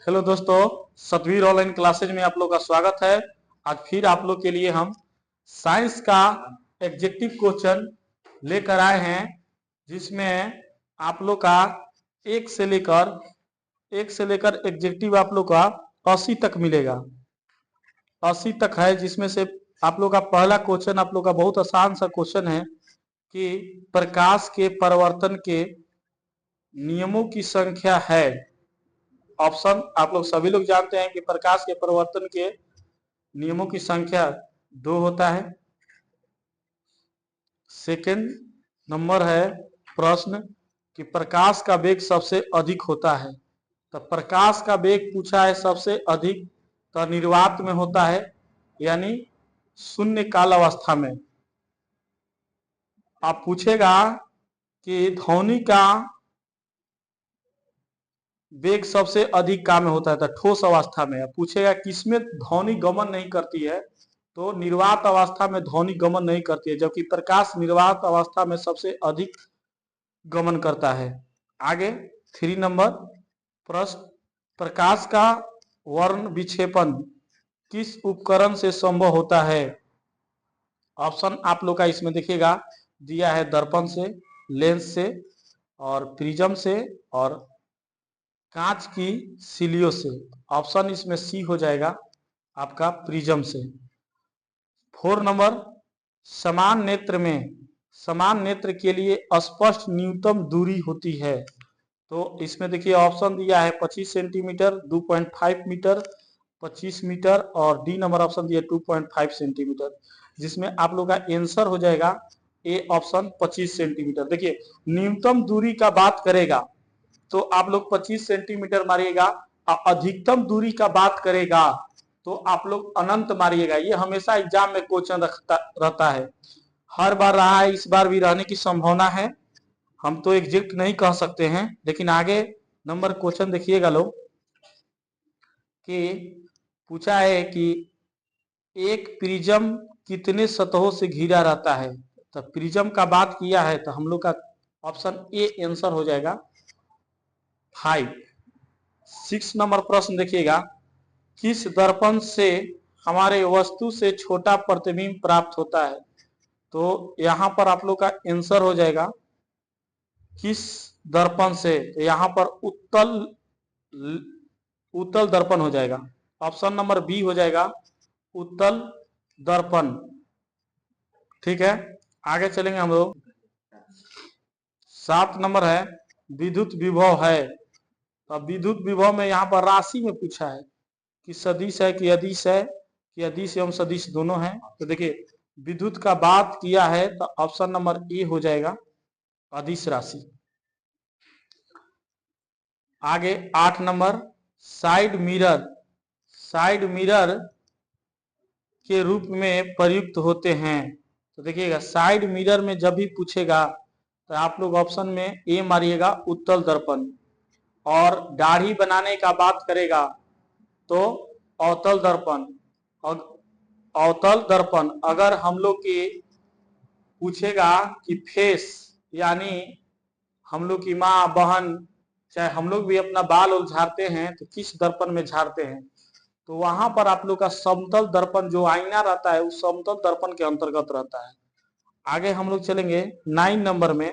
Hello दोस्तों, Satveer online classes में आप लोग का स्वागत है। आज फिर आप लोग के लिए हम साइंस का एग्जेक्टिव क्वेश्चन लेकर आए हैं, जिसमें आप लोग का एक से लेकर एग्जेक्टिव आप लोग का 80 तक मिलेगा। 80 तक है, जिसमें से आप लोग का पहला क्वेश्चन आप लोग का बहुत आसान सा क्वेश्चन है कि प्रकाश के परिवर्तन के नियमों की संख्या है। ऑप्शन आप लोग सभी लोग जानते हैं कि प्रकाश के परिवर्तन के नियमों की संख्या 2 होता है। सेकंड नंबर है प्रश्न कि प्रकाश का वेग सबसे अधिक होता है। तो प्रकाश का वेग पूछा है सबसे अधिक, तो निर्वात में होता है, यानी शून्य काल अवस्था में। आप पूछेगा कि ध्वनि का वेग सबसे अधिक का में होता है, तो ठोस अवस्था में। पूछेगा किसमें ध्वनि गमन नहीं करती है, तो निर्वात अवस्था में ध्वनि गमन नहीं करती है, जबकि प्रकाश निर्वात अवस्था में सबसे अधिक गमन करता है। आगे 3 नंबर प्रश्न, प्रकाश का वर्ण विक्षेपण किस उपकरण से संभव होता है। ऑप्शन आप लोग का इसमें देखिएगा दिया है, दर्पण से, लेंस से, और प्रिज्म से, और कांच की सिलियों से। ऑप्शन इसमें सी हो जाएगा आपका, प्रिज्म से। 4 नंबर, समान नेत्र के लिए स्पष्ट न्यूनतम दूरी होती है। तो इसमें देखिए ऑप्शन दिया है 25 सेंटीमीटर, 2.5 मीटर, 25 मीटर, और डी नंबर ऑप्शन दिया 2.5 सेंटीमीटर, जिसमें आप लोग का आंसर हो जाएगा ए ऑप्शन 25 सेंटीमीटर। देखिए न्यूनतम दूरी का बात करेगा तो आप लोग 25 सेंटीमीटर मारिएगा, और अधिकतम दूरी का बात करेगा तो आप लोग अनंत मारिएगा। ये हमेशा एग्जाम में क्वेश्चन रहता है, हर बार रहा है, इस बार भी रहने की संभावना है। हम तो एग्जैक्ट नहीं कह सकते हैं, लेकिन आगे नंबर क्वेश्चन देखिएगा लोग कि पूछा है कि एक प्रिज्म कितने सतहों से घिरा रहता है। तो प्रिज्म का बात किया है, तो हम लोग का ऑप्शन ए आंसर हो जाएगा 5। 6 नंबर प्रश्न देखिएगा, किस दर्पण से हमारे वस्तु से छोटा प्रतिबिंब प्राप्त होता है। तो यहां पर आप लोग का आंसर हो जाएगा किस दर्पण से, तो यहां पर उत्तल दर्पण हो जाएगा। ऑप्शन नंबर बी हो जाएगा उत्तल दर्पण। ठीक है, आगे चलेंगे हम लोग। 7 नंबर है विद्युत विभव है। तो विद्युत विभव में यहाँ पर राशि में पूछा है कि सदिश है कि अदिश है, कि अदिश एवं सदिश दोनों है। तो देखिए विद्युत का बात किया है, तो ऑप्शन नंबर ए हो जाएगा अदिश राशि। आगे 8 नंबर, साइड मिरर के रूप में प्रयुक्त होते हैं। तो देखिएगा साइड मिरर में जब भी पूछेगा तो आप लोग ऑप्शन में ए मारिएगा उत्तल दर्पण, और दाढ़ी बनाने का बात करेगा तो अवतल दर्पण। अवतल दर्पण अगर हम लोग के पूछेगा कि फेस, यानी हम लोग की माँ बहन, चाहे हम लोग भी अपना बाल झाड़ते हैं तो किस दर्पण में झाड़ते हैं, तो वहां पर आप लोग का समतल दर्पण जो आईना रहता है उस समतल दर्पण के अंतर्गत रहता है। आगे हम लोग चलेंगे 9 नंबर में,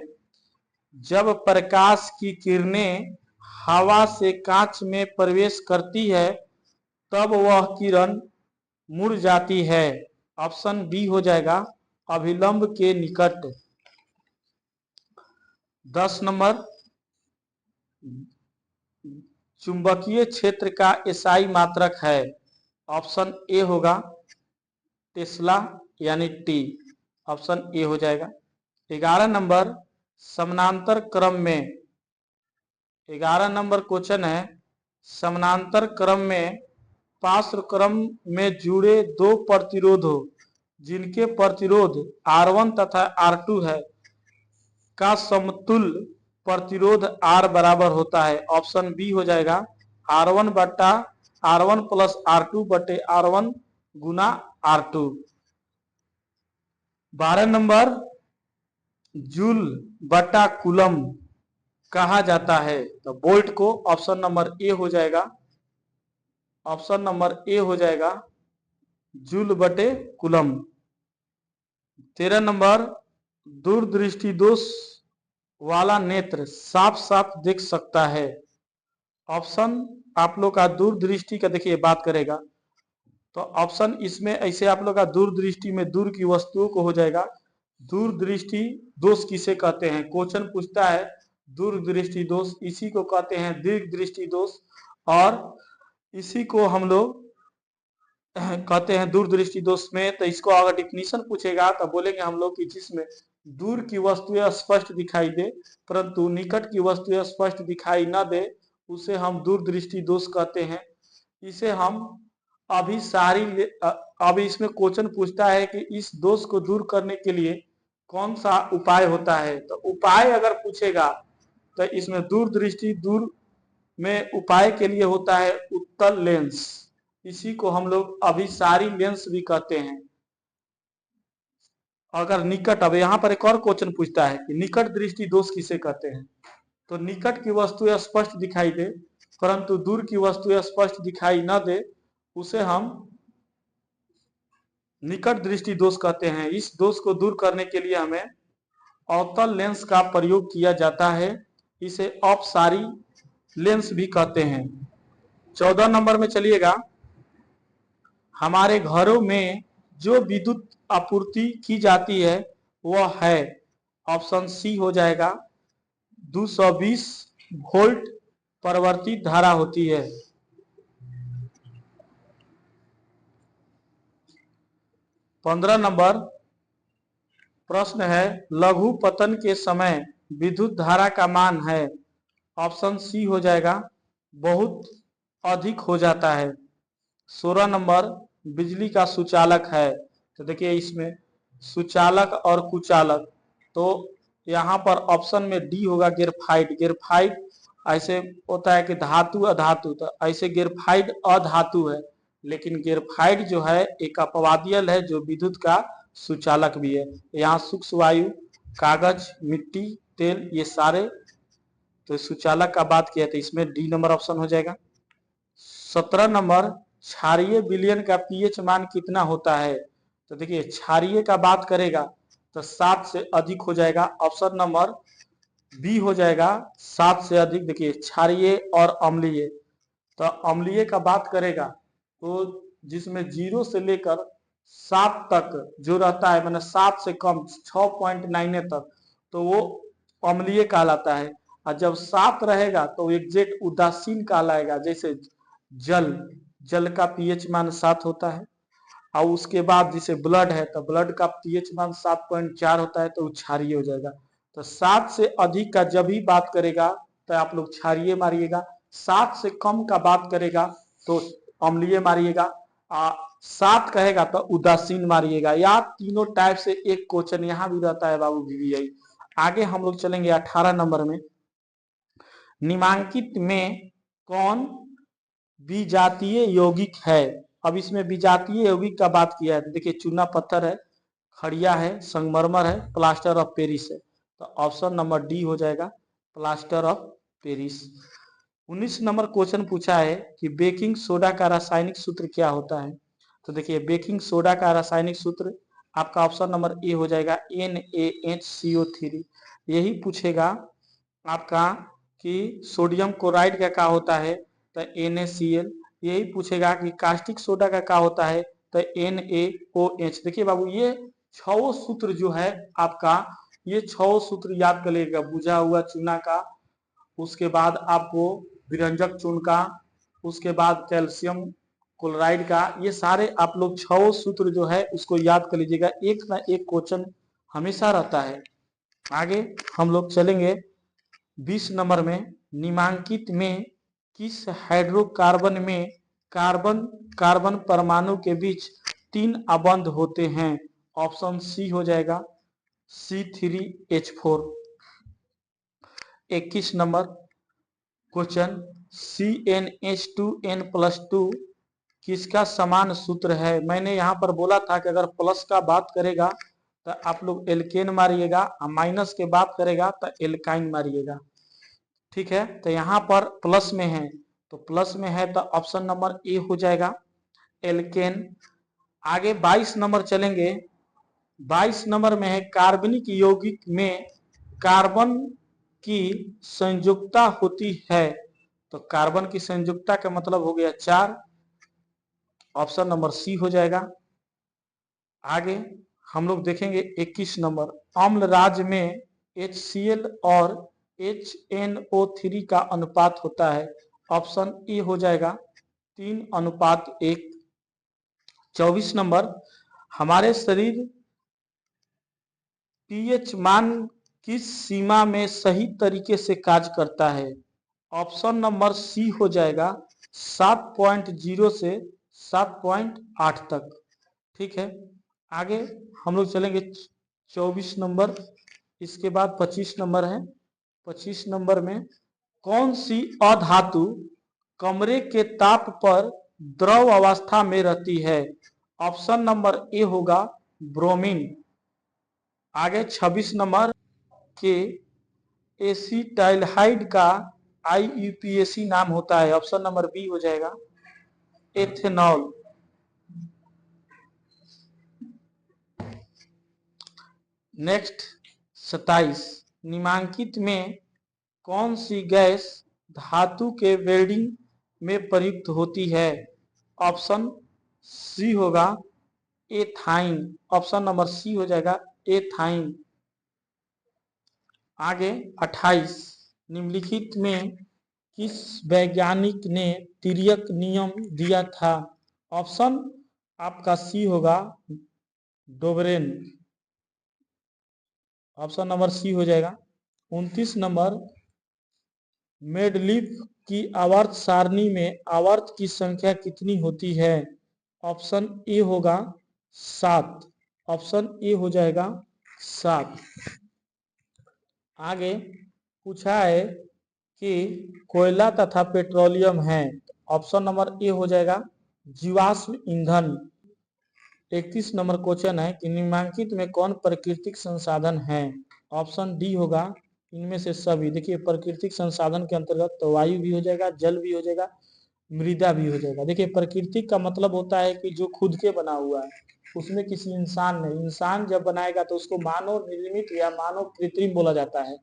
जब प्रकाश की किरणें हवा से कांच में प्रवेश करती है तब वह किरण मुड़ जाती है। ऑप्शन बी हो जाएगा अभिलंब के निकट। 10 नंबर, चुंबकीय क्षेत्र का एसआई मात्रक है। ऑप्शन ए होगा टेस्ला, यानी टी। ऑप्शन ए हो जाएगा। 11 नंबर, समानांतर क्रम में, 11 नंबर क्वेश्चन है, समानांतर क्रम में पार्श्व क्रम में जुड़े दो प्रतिरोध हो जिनके प्रतिरोध R1 तथा R2 है का समतुल्य प्रतिरोध R बराबर होता है। ऑप्शन बी हो जाएगा R1 प्लस R2 बटे R1 गुना R2। 12 नंबर, जूल बटा कूलम कहा जाता है। तो वोल्ट को ऑप्शन नंबर ए हो जाएगा ऑप्शन नंबर ए हो जाएगा जूल बटे कुलम। 13 नंबर, दूरदृष्टि दोष वाला नेत्र साफ साफ देख सकता है। ऑप्शन आप लोग का दूरदृष्टि का देखिए बात करेगा तो ऑप्शन इसमें ऐसे आप लोग का दूरदृष्टि में दूर की वस्तुओं को हो जाएगा। दूरदृष्टि दोष किसे कहते हैं, क्वेश्चन पूछता है दूरदृष्टि दोष, इसी को कहते हैं दीर्घ दृष्टि दोष, और इसी को हम लोग कहते हैं दूरदृष्टि दोष में। तो इसको अगर डिफिनीशन पूछेगा तो बोलेंगे हम लोग कि जिसमें दूर की वस्तुएं स्पष्ट दिखाई दे परंतु निकट की वस्तुएं स्पष्ट दिखाई न दे, उसे हम दूरदृष्टि दोष कहते हैं। इसे हम अभी इसमें क्वेश्चन पूछता है कि इस दोष को दूर करने के लिए कौन सा उपाय होता है। तो उपाय अगर पूछेगा तो इसमें दूरदृष्टि दूर में उपाय के लिए होता है उत्तल लेंस, इसी को हम लोग अभिसारी लेंस भी कहते हैं। अगर निकट, अब यहाँ पर एक और क्वेश्चन पूछता है कि निकट दृष्टि दोष किसे कहते हैं, तो निकट की वस्तुएं स्पष्ट दिखाई दे परंतु दूर की वस्तुएं स्पष्ट दिखाई न दे, उसे हम निकट दृष्टि दोष कहते हैं। इस दोष को दूर करने के लिए हमें अवतल लेंस का प्रयोग किया जाता है, इसे अपसारी लेंस भी कहते हैं। 14 नंबर में चलिएगा, हमारे घरों में जो विद्युत आपूर्ति की जाती है वह है, ऑप्शन सी हो जाएगा 220 वोल्ट परिवर्तित धारा होती है। 15 नंबर प्रश्न है, लघु पतन के समय विद्युत धारा का मान है, ऑप्शन सी हो जाएगा बहुत अधिक हो जाता है। 16 नंबर बिजली का सुचालक है, तो देखिए इसमें सुचालक और कुचालक, तो यहाँ पर ऑप्शन में डी होगा ग्रेफाइट। ग्रेफाइट ऐसे होता है कि धातु अधातु, तो ऐसे ग्रेफाइट अधातु है, लेकिन ग्रेफाइट जो है एक अपवादियल है जो विद्युत का सुचालक भी है। यहाँ सूक्ष्म वायु, कागज, मिट्टी, तेल, ये सारे तो सुचालक का बात किया तो इसमें डी नंबर ऑप्शन हो जाएगा। 17 नंबर, क्षारीय विलयन का पीएच मान कितना होता है, तो देखिए क्षारीय का बात करेगा तो 7 से अधिक हो जाएगा, ऑप्शन नंबर बी हो जाएगा 7 से अधिक। देखिए क्षारीय और अम्लीय, तो अम्लीय का बात करेगा तो जिसमें 0 से लेकर 7 तक जो रहता है, मैंने 7 से कम 6.9 तक, तो वो अम्लीय कहलाता है। और जब 7 रहेगा तो एग्जैक्ट उदासीन कहलाएगा, जैसे जल का पीएच मान 7 होता है। और उसके बाद जैसे ब्लड है तो ब्लड का पीएच मान 7.4 होता है, तो क्षारीय हो जाएगा। तो 7 से अधिक का जब भी बात करेगा तो आप लोग क्षारीय मारिएगा, 7 से कम का बात करेगा तो अम्लीय मारिएगा, 7 कहेगा तो उदासीन मारिएगा। या तीनों टाइप से एक क्वेश्चन यहाँ भी रहता है बाबू वीवीआई। आगे हम लोग चलेंगे 18 नंबर में, निम्नांकित में कौन विजातीय यौगिक है। अब इसमें विजातीय यौगिक का बात किया है तो देखिए चूना पत्थर है, खड़िया है, संगमरमर है, प्लास्टर ऑफ पेरिस है, तो ऑप्शन नंबर डी हो जाएगा plaster of Paris. 19 number question पूछा है कि बेकिंग सोडा का रासायनिक सूत्र क्या होता है, तो देखिए बेकिंग सोडा का रासायनिक सूत्र आपका ऑप्शन नंबर ए हो जाएगा NaHCO3। यही पूछेगा आपका कि सोडियम क्लोराइड का क्या होता है, तो NaCl। यही पूछेगा कि कास्टिक सोडा का क्या होता है, तो NaOH। देखिए बाबू ये 6 सूत्र जो है आपका, ये 6 सूत्र याद कर लीजिएगा, बुझा हुआ चूना का, उसके बाद आपको विरंजक चूर्ण का, उसके बाद कैल्शियम क्लोराइड का, ये सारे आप लोग 6 सूत्र जो है उसको याद कर लीजिएगा, एक ना एक क्वेश्चन हमेशा रहता है। आगे हम लोग चलेंगे 20 नंबर में, निम्नांकित में किस हाइड्रोकार्बन में कार्बन कार्बन परमाणु के बीच 3 अबंध होते हैं, ऑप्शन सी हो जाएगा C3H4। 21 नंबर क्वेश्चन, CnH2n+2 किसका समान सूत्र है। मैंने यहाँ पर बोला था कि अगर प्लस का बात करेगा तो आप लोग एल्केन मारिएगा, और माइनस के बात करेगा तो एल्काइन मारिएगा, ठीक है। तो यहाँ पर प्लस में है तो प्लस में है तो ऑप्शन नंबर ए हो जाएगा एल्केन। आगे 22 नंबर चलेंगे। 22 नंबर में है कार्बनिक यौगिक में कार्बन की संयुक्ता होती है। तो कार्बन की संयुक्ता का मतलब हो गया 4, ऑप्शन नंबर सी हो जाएगा। आगे हम लोग देखेंगे 21 नंबर। अम्ल राज्य में HCl और HNO3 का अनुपात होता है। ऑप्शन ए हो जाएगा 3:1। 24 नंबर, हमारे शरीर पीएच मान किस सीमा में सही तरीके से कार्य करता है। ऑप्शन नंबर सी हो जाएगा 7.0 से 7.8 तक। ठीक है, आगे हम लोग चलेंगे 24 नंबर। इसके बाद 25 नंबर है। 25 नंबर में कौन सी अधातु कमरे के ताप पर द्रव अवस्था में रहती है। ऑप्शन नंबर ए होगा ब्रोमीन। आगे 26 नंबर के एसिटाइलहाइड का IUPAC नाम होता है। ऑप्शन नंबर बी हो जाएगा एथेनॉल। नेक्स्ट 27, निम्नलिखित में कौन सी गैस धातु के वेल्डिंग में प्रयुक्त होती है। ऑप्शन सी होगा एथाइन। ऑप्शन नंबर सी हो जाएगा एथाइन। आगे 28, निम्नलिखित में किस वैज्ञानिक ने तिर्यक नियम दिया था। ऑप्शन आपका सी होगा डोबरेन। ऑप्शन नंबर सी हो जाएगा। 29 नंबर, मेंडलीफ की आवर्त सारणी में आवर्त की संख्या कितनी होती है। ऑप्शन ए होगा 7। ऑप्शन ए हो जाएगा 7। आगे पूछा है कि कोयला तथा पेट्रोलियम है। ऑप्शन नंबर ए हो जाएगा जीवाश्म ईंधन। 31 नंबर क्वेश्चन है कि निम्नलिखित में कौन प्राकृतिक संसाधन है। ऑप्शन डी होगा इनमें से सभी। देखिए प्राकृतिक संसाधन के अंतर्गत तो वायु भी हो जाएगा, जल भी हो जाएगा, मृदा भी हो जाएगा। देखिए प्राकृतिक का मतलब होता है कि जो खुद के बना हुआ है, उसमें किसी इंसान ने, इंसान जब बनाएगा तो उसको मानव निर्मित या मानव कृत्रिम बोला जाता है।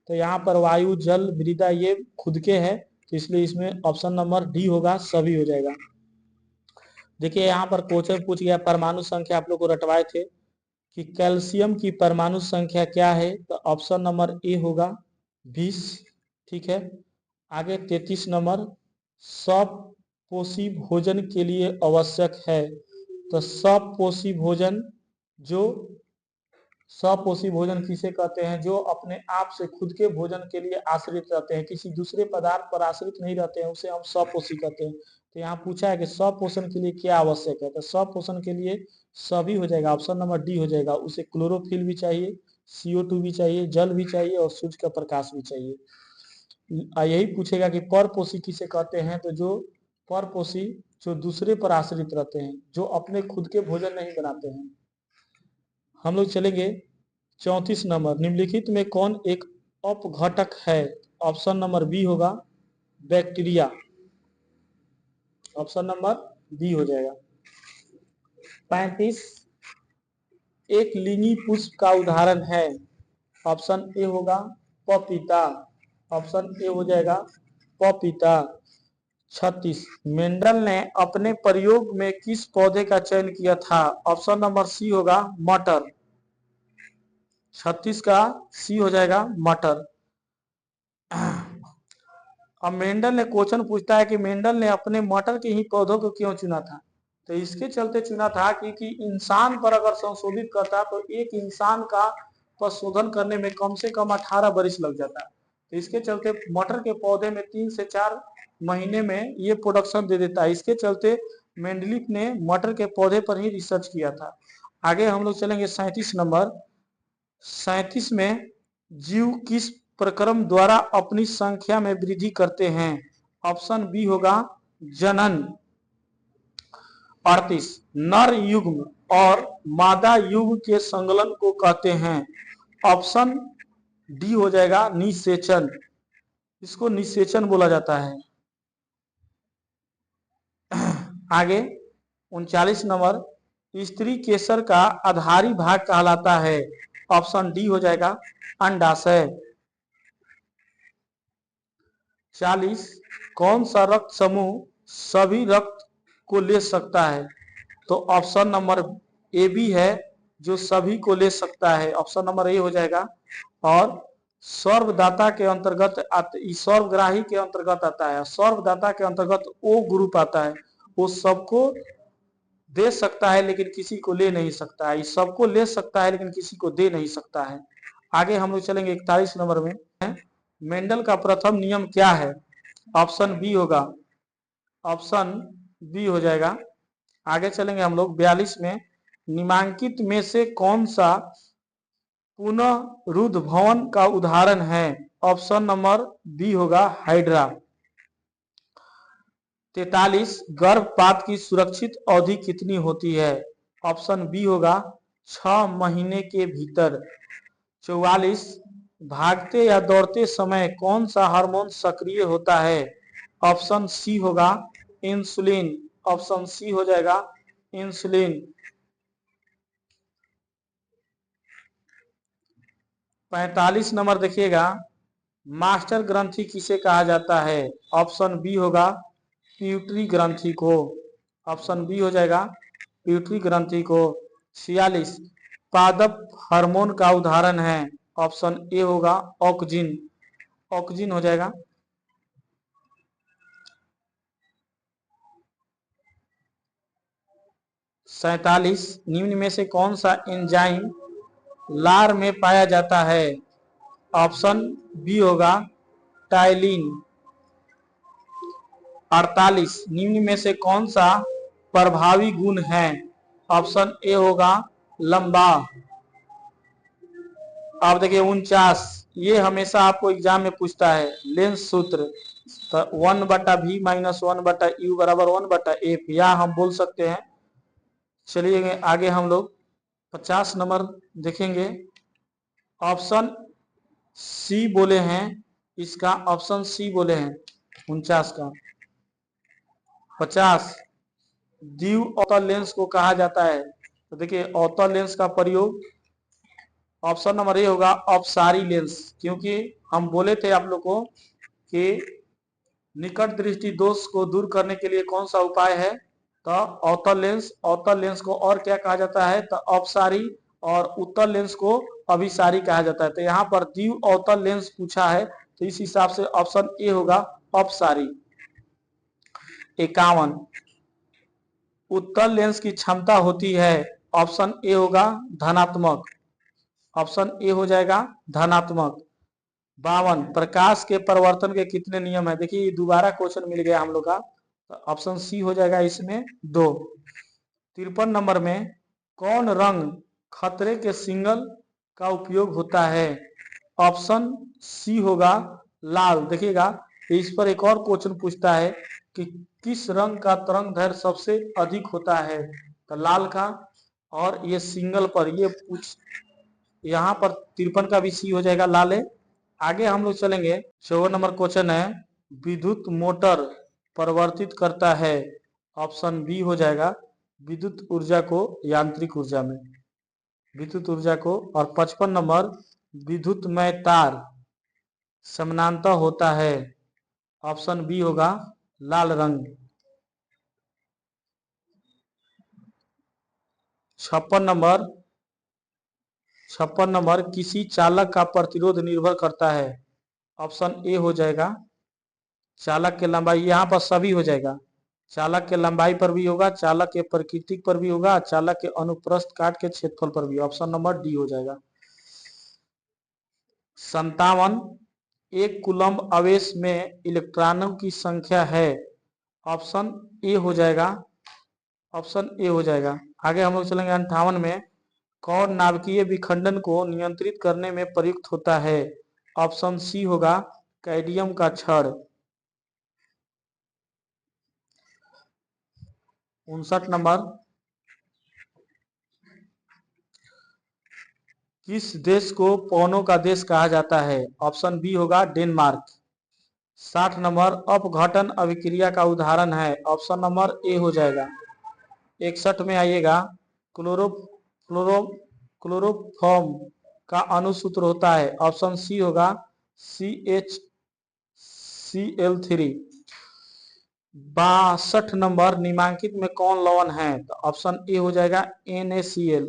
तो यहाँ पर वायु, जल, मृदा ये खुद के है, तो इसलिए इसमें ऑप्शन नंबर डी होगा सभी हो जाएगा। देखिए यहाँ पर क्वेश्चन पूछ गया परमाणु संख्या, आप लोग को रटवाए थे कि कैल्शियम की परमाणु संख्या क्या है। तो ऑप्शन नंबर ए होगा 20। ठीक है, आगे 33 नंबर, सपोषी भोजन के लिए आवश्यक है। तो सपोषी भोजन, जो सपोषी भोजन किसे कहते हैं, जो अपने आप से खुद के भोजन के लिए आश्रित रहते हैं, किसी दूसरे पदार्थ पर आश्रित नहीं रहते हैं, उसे हम सपोषी कहते हैं। तो यहाँ पूछा है कि स्वपोषण के लिए क्या आवश्यक है। तो स्वपोषण के लिए सभी हो जाएगा, ऑप्शन नंबर डी हो जाएगा। उसे क्लोरोफिल भी चाहिए, CO2 भी चाहिए, जल भी चाहिए और सूर्य का प्रकाश भी चाहिए। यही पूछेगा कि परपोषी किसे कहते हैं। तो जो परपोषी जो दूसरे पर आश्रित रहते हैं, जो अपने खुद के भोजन नहीं बनाते हैं। हम लोग चलेंगे 34 नंबर, निम्नलिखित में कौन एक अपघटक है। ऑप्शन नंबर बी होगा बैक्टीरिया। ऑप्शन नंबर बी हो जाएगा। 35, एक लिंगी पुष्प का उदाहरण है। ऑप्शन ए होगा पपीता। ऑप्शन ए हो जाएगा पपीता। 36, मेंडल ने अपने प्रयोग में किस पौधे का चयन किया था। ऑप्शन नंबर सी होगा मटर। 36 का सी हो जाएगा मटर। अब मेंडल ने क्वेश्चन पूछता है कि मेंडल ने अपने मटर के ही पौधों को क्यों चुना था। तो इसके चलते चुना था क्योंकि इंसान पर अगर संशोधित करता तो एक इंसान का पर शोधन करने में कम से कम 18 वर्ष लग जाता। तो इसके चलते मटर के पौधे में 3 से 4 महीने में ये प्रोडक्शन दे देता है। इसके चलते मेंडलीफ ने मटर के पौधे पर ही रिसर्च किया था। आगे हम लोग चलेंगे 37 नंबर। 37 में जीव किस प्रक्रम द्वारा अपनी संख्या में वृद्धि करते हैं। ऑप्शन बी होगा जनन। 38, नर युग्म और मादा युग्म के संकलन को कहते हैं। ऑप्शन डी हो जाएगा निषेचन। इसको निषेचन बोला जाता है। आगे 39 नंबर, स्त्री केसर का आधारी भाग कहलाता है। ऑप्शन डी हो जाएगा अंडाशय। 40, कौन सा रक्त समूह सभी रक्त को ले सकता है? तो ऑप्शन नंबर ए बी है, जो सभी को ले सकता है। ऑप्शन नंबर ए हो जाएगा। और सर्वदाता के अंतर्गत सर्वग्राही के अंतर्गत आता है। सर्वदाता के अंतर्गत ओ ग्रुप आता है। वो सबको दे सकता है लेकिन किसी को ले नहीं सकता है। सबको ले सकता है लेकिन किसी को दे नहीं सकता है। आगे हम लोग चलेंगे 41 नंबर में। मेंडल का प्रथम नियम क्या है? ऑप्शन बी होगा। ऑप्शन बी हो जाएगा। आगे चलेंगे हम लोग 42 में। निम्नांकित में से कौन सा पुनः रुद्ध भवन का उदाहरण है? ऑप्शन नंबर बी होगा हाइड्रा। 43, गर्भपात की सुरक्षित अवधि कितनी होती है? ऑप्शन बी होगा 6 महीने के भीतर। 44, भागते या दौड़ते समय कौन सा हार्मोन सक्रिय होता है? ऑप्शन सी होगा इंसुलिन। ऑप्शन सी हो जाएगा इंसुलिन। 45 नंबर देखिएगा, मास्टर ग्रंथि किसे कहा जाता है? ऑप्शन बी होगा प्यूटरी ग्रंथि को। ऑप्शन बी हो जाएगा प्यूटरी ग्रंथि को। 46, पादप हार्मोन का उदाहरण है? ऑप्शन ए होगा ऑक्जिन। ऑक्जिन हो जाएगा। 47, निम्न में से कौन सा एंजाइम लार में पाया जाता है? ऑप्शन बी होगा टाइलिन। 48, निम्न में से कौन सा प्रभावी गुण है? ऑप्शन ए होगा लंबा। अब देखिए 49, ये हमेशा आपको एग्जाम में पूछता है, लेंस सूत्र। तो 1/v - 1/u बराबर 1/f, या हम बोल सकते हैं। चलिए आगे हम लोग 50 नंबर देखेंगे। ऑप्शन सी बोले हैं इसका। ऑप्शन सी बोले हैं 49 का। 50, द्विव अवतल लेंस को कहा जाता है? तो देखिए अवतल लेंस का प्रयोग ऑप्शन नंबर ए होगा अपसारी लेंस। क्योंकि हम बोले थे आप लोग को कि निकट दृष्टि दोष को दूर करने के लिए कौन सा उपाय है? तो अवतल लेंस। अवतल लेंस को और क्या कहा जाता है? तो अपसारी। और उत्तल लेंस को अभिसारी कहा जाता है। तो यहाँ पर द्विव अवतल लेंस पूछा है, तो इस हिसाब से ऑप्शन ए होगा अपसारी। 51, उत्तल लेंस की क्षमता होती है? ऑप्शन ए होगा धनात्मक। ऑप्शन ए हो जाएगा धनात्मक। 52, प्रकाश के परिवर्तन के कितने नियम है? देखिए दोबारा क्वेश्चन मिल गया हम लोग का। ऑप्शन सी हो जाएगा इसमें 2। 53 नंबर में, कौन रंग खतरे के सिग्नल का उपयोग होता है? ऑप्शन सी होगा लाल। देखिएगा इस पर एक और क्वेश्चन पूछता है कि किस रंग का तरंग दैर्घ्य सबसे अधिक होता है? तो लाल का। और ये सिग्नल पर ये पूछ, यहाँ पर 53 का भी सी हो जाएगा लाल है। आगे हम लोग चलेंगे 54 नंबर क्वेश्चन है, विद्युत मोटर परिवर्तित करता है? ऑप्शन बी हो जाएगा विद्युत ऊर्जा को यांत्रिक ऊर्जा में, विद्युत ऊर्जा को। और 55 नंबर, विद्युतमय तार समानांतर होता है? ऑप्शन बी होगा लाल रंग। 56 नंबर, किसी चालक का प्रतिरोध निर्भर करता है? ऑप्शन ए हो जाएगा चालक के लंबाई। यहाँ पर सभी हो जाएगा, चालक के लंबाई पर भी होगा, चालक के प्रकृति पर भी होगा, चालक के अनुप्रस्थ काट के क्षेत्रफल पर भी। ऑप्शन नंबर डी हो जाएगा। 57, एक कूलम्ब आवेश में इलेक्ट्रॉनों की संख्या है? ऑप्शन ए हो जाएगा। ऑप्शन ए हो जाएगा। आगे हम लोग चलेंगे 58 में, कौन नाभिकीय विखंडन को नियंत्रित करने में प्रयुक्त होता है? ऑप्शन सी होगा कैडमियम का छड़। 59 नंबर, किस देश को पौनों का देश कहा जाता है? ऑप्शन बी होगा डेनमार्क। 60 नंबर अपघटन अभिक्रिया का उदाहरण है, ऑप्शन नंबर ए हो जाएगा। 61 में आइएगा, क्लोरो क्लोरो क्लोरोफॉर्म का अनुसूत्र होता है, ऑप्शन सी होगा CHCl3। 62 नंबर निम्नलिखित में कौन लवण है, तो ऑप्शन ए हो जाएगा NaCl।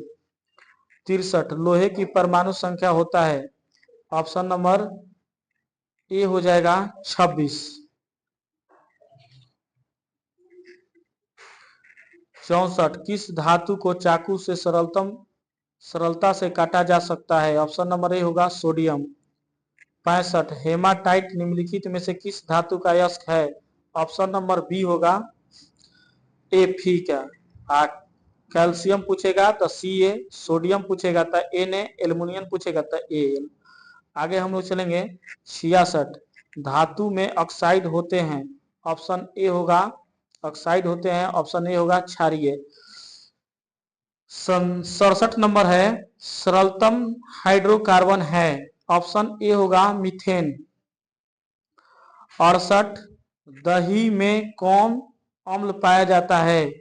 63 लोहे की परमाणु संख्या होता है, ऑप्शन नंबर ए हो जाएगा 26। 64 किस धातु को चाकू से सरलता से काटा जा सकता है, ऑप्शन नंबर ए होगा सोडियम। 65 हेमाटाइट निम्नलिखित में से किस धातु का अयस्क है, ऑप्शन नंबर बी होगा Fe का। कैल्शियम पूछेगा तो Ca, सोडियम पूछेगा तो Na, एल्युमिनियम पूछेगा तो Al। आगे हम लोग चलेंगे। 66 धातु में ऑक्साइड होते हैं, ऑप्शन ए होगा ऑक्साइड होते हैं, ऑप्शन ए होगा क्षारीय। 67 नंबर है सरलतम हाइड्रोकार्बन है, ऑप्शन ए होगा मीथेन। 68 दही में कौन अम्ल पाया जाता है,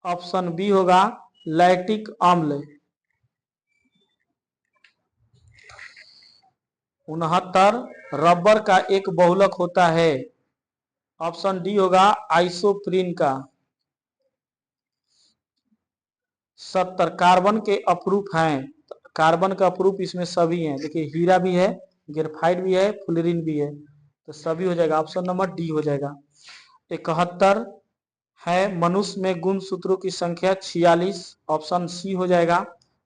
ऑप्शन बी होगा लैक्टिक अम्ल। 69 रबर का एक बहुलक होता है, ऑप्शन डी होगा आइसोप्रीन का। 70 कार्बन के अपरूप हैं, कार्बन का अपरूप इसमें सभी हैं, देखिए हीरा भी है, ग्रेफाइट भी है, फ्लोरीन भी है, तो सभी हो जाएगा, ऑप्शन नंबर डी हो जाएगा। 71 है मनुष्य में गुणसूत्रों की संख्या 46, ऑप्शन सी हो जाएगा।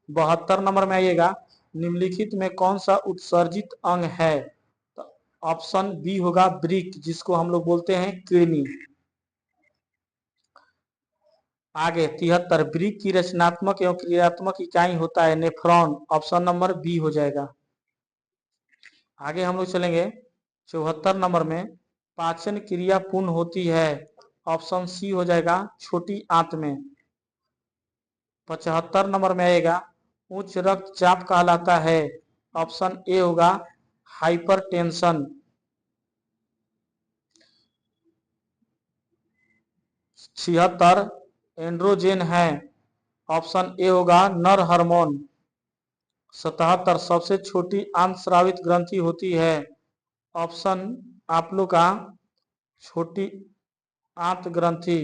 72 नंबर में आइएगा, निम्नलिखित में कौन सा उत्सर्जित अंग है, तो ऑप्शन बी होगा ब्रिक, जिसको हम लोग बोलते हैं किडनी। आगे 73 ब्रिक की रचनात्मक एवं क्रियात्मक इकाई होता है नेफ्रॉन, ऑप्शन नंबर बी हो जाएगा। आगे हम लोग चलेंगे 74 नंबर में पाचन क्रिया पूर्ण होती है, ऑप्शन सी हो जाएगा छोटी आंत में। 75 नंबर में आएगा उच्च रक्तचाप कहलाता है, ऑप्शन ए होगा हाइपरटेंशन। 76 एंड्रोजेन है, ऑप्शन ए होगा नर हार्मोन। 77 सबसे छोटी अंतस्रावित ग्रंथि होती है, ऑप्शन आप लोग का छोटी आंत ग्रंथि,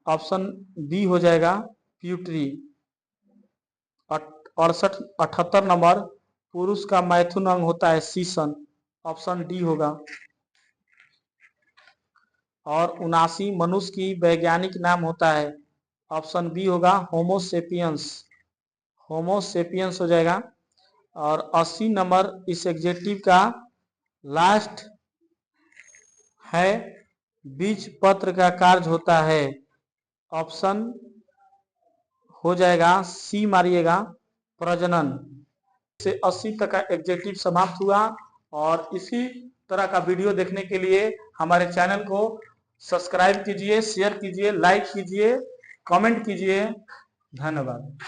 ऑप्शन बी हो जाएगा प्यूटरी। 78 नंबर पुरुष का मैथुन अंग होता है सीसन, ऑप्शन डी होगा। और 79 मनुष्य की वैज्ञानिक नाम होता है, ऑप्शन बी होगा होमोसेपियंस, होमोसेपियंस हो जाएगा। और 80 नंबर इस एग्जेक्टिव का लास्ट है बीज पत्र का कार्य होता है, ऑप्शन हो जाएगा सी मारिएगा प्रजनन। से 80 तक का एग्जेक्टिव समाप्त हुआ। और इसी तरह का वीडियो देखने के लिए हमारे चैनल को सब्सक्राइब कीजिए, शेयर कीजिए, लाइक कीजिए, कमेंट कीजिए। धन्यवाद।